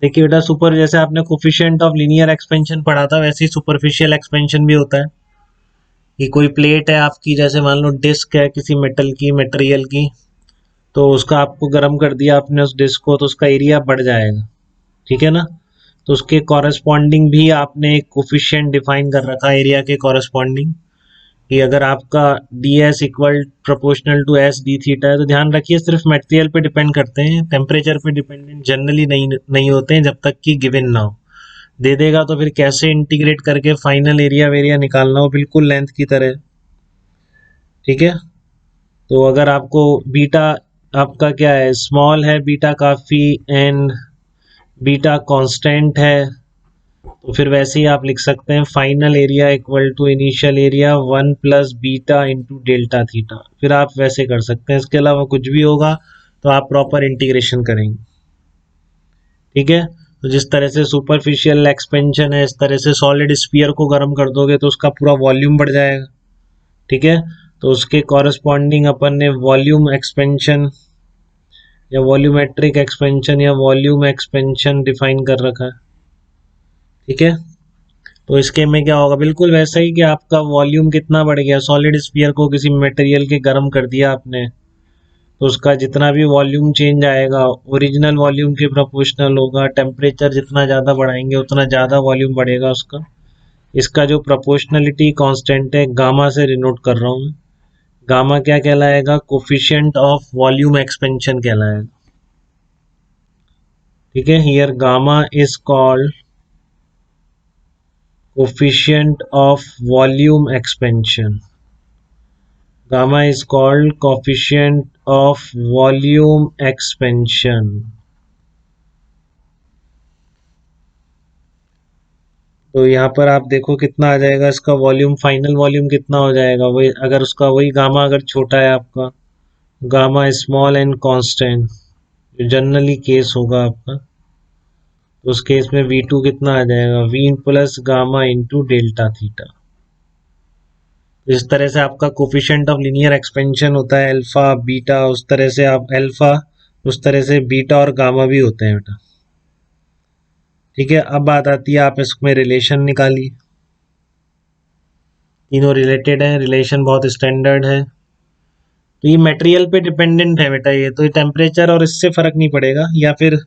देखिए बेटा, सुपर जैसे आपने कोफिशिएंट ऑफ लीनियर एक्सपेंशन पढ़ा था, वैसे ही सुपरफिशियल एक्सपेंशन भी होता है कि कोई प्लेट है आपकी, जैसे मान लो डिस्क है किसी मेटल की, मटेरियल की, तो उसका आपको गर्म कर दिया आपने उस डिस्क को, तो उसका एरिया बढ़ जाएगा, ठीक है ना। तो उसके कॉरेस्पॉन्डिंग भी आपने एक कोफिशिएंट डिफाइन कर रखा है एरिया के कॉरेस्पॉन्डिंग, कि अगर आपका D S equal proportional to S D theta है, तो ध्यान रखिए सिर्फ मटेरियल पे डिपेंड करते हैं, टेम्परेचर पे डिपेंडेंट जनरली नहीं होते हैं, जब तक कि गिवन ना हो। दे देगा तो फिर कैसे इंटीग्रेट करके फाइनल एरिया वेरिया निकालना हो, बिल्कुल लेंथ की तरह, ठीक है। तो अगर आपको बीटा आपका क्या है, स्मॉल है बीटा काफ़ी, एंड बीटा कांस्टेंट है, तो फिर वैसे ही आप लिख सकते हैं final area equal to initial area 1 + beta into delta theta, फिर आप वैसे कर सकते हैं। इसके अलावा कुछ भी होगा तो आप प्रॉपर इंटीग्रेशन करेंगे, ठीक है। तो जिस तरह से सुपरफिशियल एक्सपेंशन है, इस तरह से सॉलिड स्फीयर को गर्म कर दोगे तो उसका पूरा वॉल्यूम बढ़ जाएगा, ठीक है। तो उसके कॉरस्पॉन्डिंग अपन ने वॉल्यूम एक्सपेंशन या वॉल्यूमेट्रिक एक्सपेंशन या वॉल्यूम एक्सपेंशन डिफाइन कर रखा है, ठीक है। तो इसके में क्या होगा, बिल्कुल वैसा ही कि आपका वॉल्यूम कितना बढ़ गया, सॉलिड स्फीयर को किसी मटेरियल के गर्म कर दिया आपने, तो उसका जितना भी वॉल्यूम चेंज आएगा ओरिजिनल वॉल्यूम के प्रोपोर्शनल होगा। टेम्परेचर जितना ज़्यादा बढ़ाएंगे उतना ज़्यादा वॉल्यूम बढ़ेगा उसका। इसका जो प्रोपोर्शनलिटी कांस्टेंट है, गामा से डिनोट कर रहा हूँ, गामा क्या कहलाएगा, कोफिशिएंट ऑफ वॉल्यूम एक्सपेंशन कहलाएगा, ठीक है। Here gamma is called coefficient of volume expansion, gamma is called coefficient of volume expansion। तो यहाँ पर आप देखो कितना आ जाएगा इसका वॉल्यूम, फाइनल वॉल्यूम कितना हो जाएगा, वही अगर उसका वही गामा अगर छोटा है आपका, गामा स्मॉल एंड कांस्टेंट, जो जनरली केस होगा आपका, तो उस केस में V2 कितना आ जाएगा, V plus gamma into delta theta. इस तरह से आपका कोफिशिएंट ऑफ लीनियर एक्सपेंशन होता है अल्फा बीटा, उस तरह से आप अल्फा, उस तरह से बीटा और गामा भी होते हैं बेटा, ठीक है। अब बात आती है, आप इसमें रिलेशन निकालिए, तीनों रिलेटेड हैं, रिलेशन बहुत स्टैंडर्ड है। तो ये मटेरियल पे डिपेंडेंट है बेटा, ये तो टेम्परेचर और इससे फर्क नहीं पड़ेगा, या फिर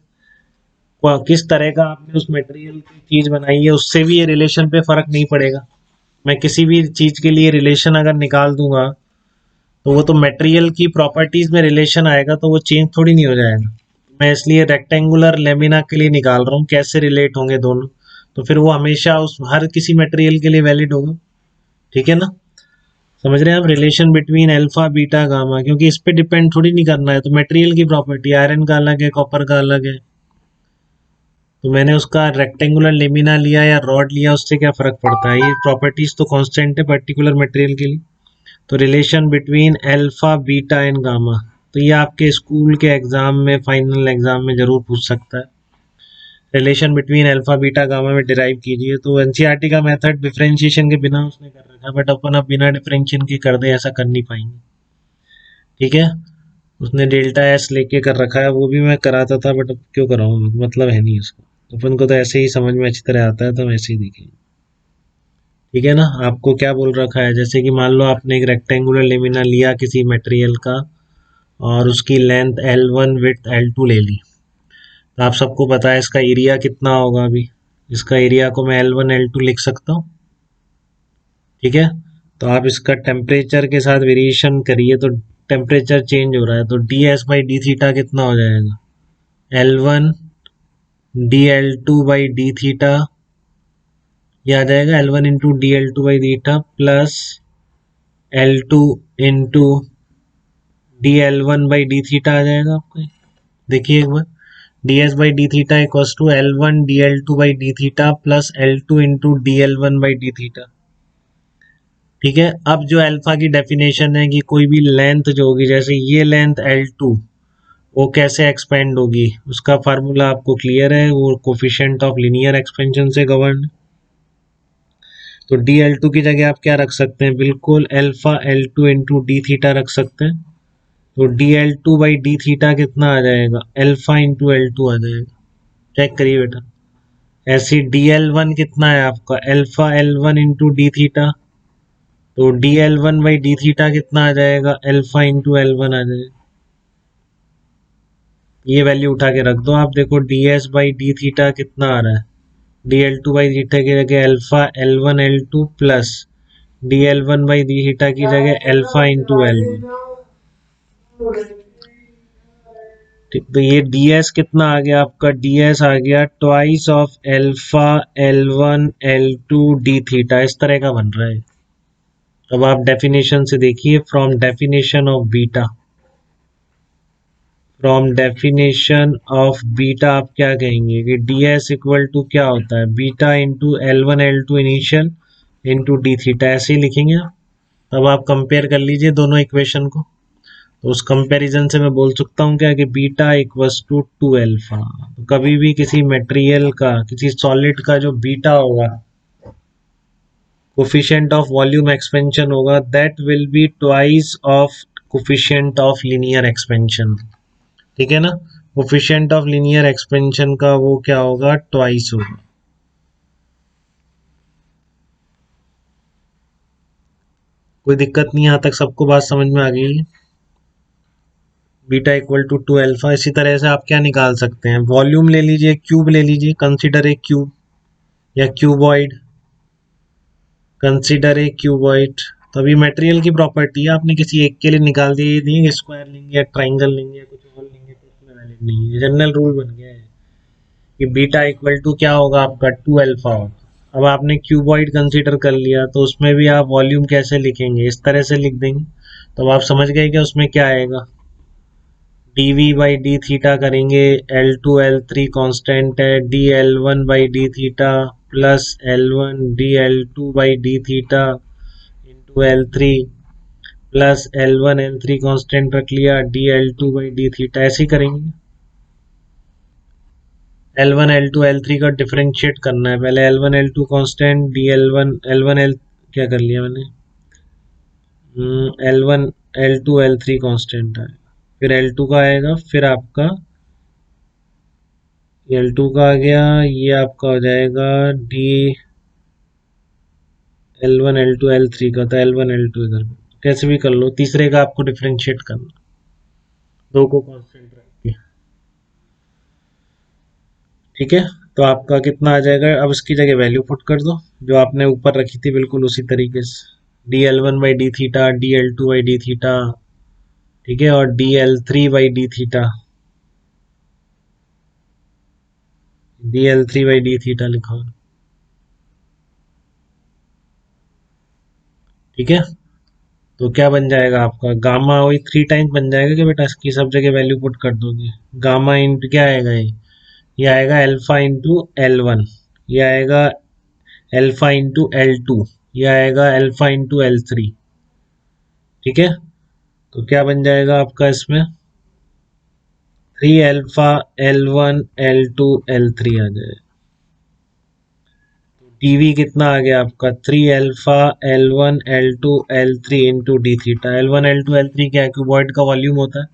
किस तरह का आपने उस मटेरियल की चीज बनाई है उससे भी ये रिलेशन पे फर्क नहीं पड़ेगा। मैं किसी भी चीज के लिए रिलेशन अगर निकाल दूंगा तो वो तो मटेरियल की प्रॉपर्टीज में रिलेशन आएगा, तो वो चेंज थोड़ी नहीं हो जाएगा। मैं इसलिए रेक्टेंगुलर लेमिना के लिए निकाल रहा हूँ कैसे रिलेट होंगे दोनों, तो फिर वो हमेशा उस हर किसी मटेरियल के लिए वैलिड होगा, ठीक है ना। समझ रहे हैं आप, relation between alpha beta gamma, क्योंकि इस पे डिपेंड थोड़ी नहीं करना है, तो मटेरियल की प्रॉपर्टी, आयरन का अलग है कॉपर का अलग है, तो मैंने उसका रेक्टेंगुलर लेमिना लिया या रॉड लिया, उससे क्या फर्क पड़ता है, ये प्रॉपर्टीज तो कांस्टेंट है पर्टिकुलर मटेरियल के लिए। तो relation between alpha beta and gamma, तो ये आपके स्कूल के एग्जाम में, फाइनल एग्जाम में जरूर पूछ सकता है। Relation between alpha beta gamma में डिराइव कीजिए, तो एनसीईआरटी का मेथड डिफरेंशिएशन के बिना उसने कर रखा है, बट अपन अब बिना डिफरेंशिएशन के कर दे ऐसा कर नहीं पाएंगे, ठीक है। उसने डेल्टा एस लेके कर रखा है, वो भी मैं कराता था, बट अब क्यों कराऊँ, मतलब है नहीं उसका, अपन को तो ऐसे ही समझ में अच्छी तरह आता है, तो वैसे ही देखेंगे, ठीक है ना। आपको क्या बोल रखा है, जैसे कि मान लो आपने एक रेक्टेंगुलर लेमिना लिया किसी मटेरियल का और उसकी लेंथ L1 विड्थ L2 ले ली, तो आप सबको पता है इसका एरिया कितना होगा, अभी इसका एरिया को मैं L1 L2 लिख सकता हूँ, ठीक है। तो आप इसका टेम्परेचर के साथ वेरिएशन करिए, तो टेम्परेचर चेंज हो रहा है, तो D S by D theta कितना हो जाएगा, L1 DL2 by D theta, यह आ जाएगा L1 into D L two by theta plus L2 into D L one by D theta आ जाएगा आपको। देखिए एक बार, D S by D theta equals to L1 DL2 by D theta plus L2 into D L one by D theta, ठीक है। अब जो अल्फा की डेफिनेशन है कि कोई भी लेंथ जो होगी, जैसे ये लेंथ L2, वो कैसे एक्सपेंड होगी, उसका फार्मूला आपको क्लियर है, वो कोफिशिएंट ऑफ लीनियर एक्सपेंशन से गवर्न। तो डी एल टू की जगह आप क्या रख सकते हैं, बिल्कुल alpha L2 into D theta रख सकते हैं, तो D L two by D theta कितना आ जाएगा, अल्फा इंटू L2 आ जाएगा, चेक करिए बेटा। ऐसी DL1 कितना है आपका, alpha L1 into D theta, तो DL1 बाई डी थीटा कितना आ जाएगा, अल्फा इंटू L1 आ जाएगा। ये वैल्यू उठा के रख दो आप, देखो DS बाई डी थीटा कितना आ रहा है, DL2 बाई थीटा की जगह alpha L1 L2 plus DL1 by D theta की जगह अल्फा इंटू L1। ठीक, तो ये DS कितना आ गया आपका, DS आ गया twice of alpha L1 L2 D theta, इस तरह का बन रहा है। अब आप डेफिनेशन से देखिए, from definition of beta, from definition of beta आप क्या कहेंगे कि DS इक्वल टू क्या होता है, beta into L1 L2 initial into D theta, ऐसे ही लिखेंगे आप। अब आप कंपेयर कर लीजिए दोनों इक्वेशन को, तो उस कंपैरिजन से मैं बोल सकता हूँ क्या कि बीटा इक्वल्स टू 2 अल्फा। तो कभी भी किसी मटेरियल का, किसी सॉलिड का जो बीटा होगा, कोफिशिएंट ऑफ वॉल्यूम एक्सपेंशन होगा, that will be twice of coefficient of linear expansion. ठीक है ना, कोफिशिएंट ऑफ लीनियर एक्सपेंशन का वो क्या होगा, ट्वाइस होगा। कोई दिक्कत नहीं, यहाँ तक सबको बात समझ में आ गई है। Beta equal to 2 alpha. इसी तरह से आप क्या निकाल सकते हैं, वॉल्यूम ले लीजिए, क्यूब ले लीजिए, कंसीडर ए क्यूब या क्यूबॉइड, कंसीडर ए क्यूबॉइड। तो अभी मटेरियल की प्रॉपर्टी है, आपने किसी एक के लिए निकाल दी, ये नहीं है स्क्वायर लेंगे या ट्राइंगल लेंगे या कुछ और लेंगे तो उसमें वैलिड नहीं है, जनरल रूल बन गया है कि बीटा इक्वल टू क्या होगा आपका, 2 अल्फा होगा। अब आपने क्यूबॉइड कंसीडर कर लिया, तो उसमें भी आप वॉल्यूम कैसे लिखेंगे, इस तरह से लिख देंगे। तो अब आप समझ गए कि उसमें क्या आएगा, dv बाई डी थीटा करेंगे, L2 L3 कांस्टेंट है, dL1 by D theta plus L1 dL2 by D theta into L3 plus L1 L3 constant रख लिया, dL2 बाई डी थीटा, ऐसे ही करेंगे। L1 L2 L3 का डिफरेंशिएट करना है पहले, L1 L2 constant, dL1 L1 L क्या कर लिया मैंने, L1 L2 L3 कांस्टेंट है, फिर L2 का आएगा, फिर आपका L2 का आ गया, ये आपका हो जाएगा डी L1 L2 L3 का, तो L1 L2 इधर कैसे भी कर लो, तीसरे का आपको डिफरेंशिएट करना, दो को कांस्टेंट रख के। ठीक है, तो आपका कितना आ जाएगा, अब इसकी जगह वैल्यू पुट कर दो जो आपने ऊपर रखी थी, बिल्कुल उसी तरीके से, DL1 by D theta, DL2 by D theta, ठीक है, और DL3 by D theta, DL3 by D theta लिखा, ठीक है। तो क्या बन जाएगा आपका, गामा वही 3 टाइम्स बन जाएगा कि बेटा, इसकी सब जगह वैल्यू पुट कर दोगे, गामा इंटू क्या आएगा, ये आएगा अल्फा इंटू L1, ये आएगा अल्फा इंटू L2, ये आएगा अल्फा इंटू L3। ठीक है, तो क्या बन जाएगा आपका इसमें, 3 अल्फा L1 L2 L3 आ जाएगा। टीवी कितना आ गया आपका, 3 alpha L1 L2 L3 into D theta, L1 L2 L3 क्या है, क्यूबॉइड का वॉल्यूम होता है,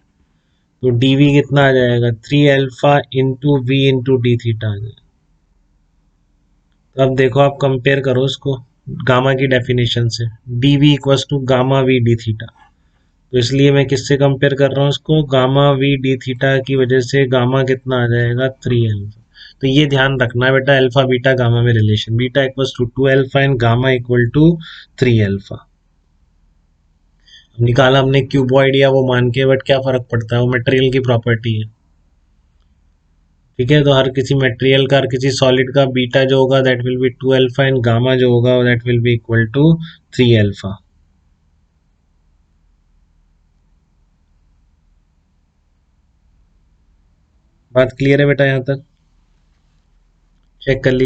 तो डीवी कितना आ जाएगा, 3 alpha into V into D theta आ जाएगा। तो अब देखो, आप कंपेयर करो इसको गामा की डेफिनेशन से, D V equals to gamma V D theta, तो इसलिए मैं किससे कंपेयर कर रहा हूँ इसको, गामा वी डी थीटा की वजह से गामा कितना आ जाएगा, 3 अल्फा। तो ये ध्यान रखना है बेटा, अल्फा बीटा गामा में relation, beta equals to 2 alpha and gamma equal to 3 alpha. निकाला हमने क्यूबॉइड या वो मान के, बट क्या फर्क पड़ता है, वो मटेरियल की प्रॉपर्टी है। ठीक है, तो हर किसी मटेरियल का, हर किसी सॉलिड का बीटा जो होगा that will be 2 alpha and gamma जो होगा that will be equal to 3 alpha. बात क्लियर है बेटा, यहाँ तक चेक कर लीजिए।